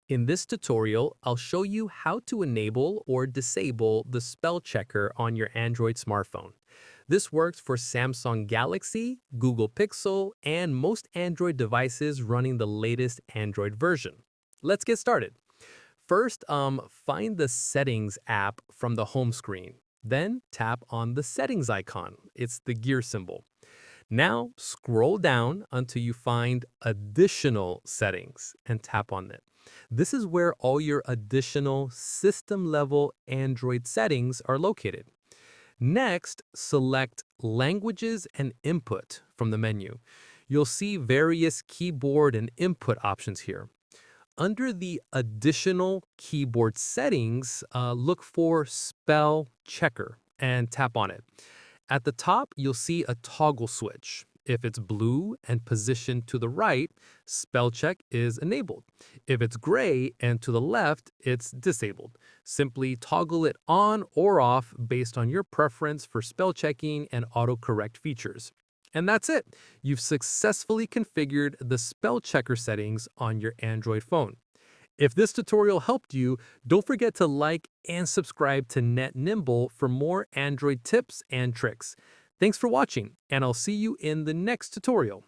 In this tutorial, I'll show you how to enable or disable the spell checker on your Android smartphone. This works for Samsung Galaxy, Google Pixel, and most Android devices running the latest Android version. Let's get started. First, find the Settings app from the home screen. Then tap on the Settings icon. It's the gear symbol. Now, scroll down until you find Additional Settings and tap on it. This is where all your additional system-level Android settings are located. Next, select Languages and Input from the menu. You'll see various keyboard and input options here. Under the Additional Keyboard Settings, look for Spell Checker and tap on it. At the top, you'll see a toggle switch. If it's blue and positioned to the right, spell check is enabled. If it's gray and to the left, it's disabled. Simply toggle it on or off based on your preference for spell checking and autocorrect features. And that's it. You've successfully configured the spell checker settings on your Android phone. If this tutorial helped you, don't forget to like and subscribe to Net Nimble for more Android tips and tricks. Thanks for watching, and I'll see you in the next tutorial.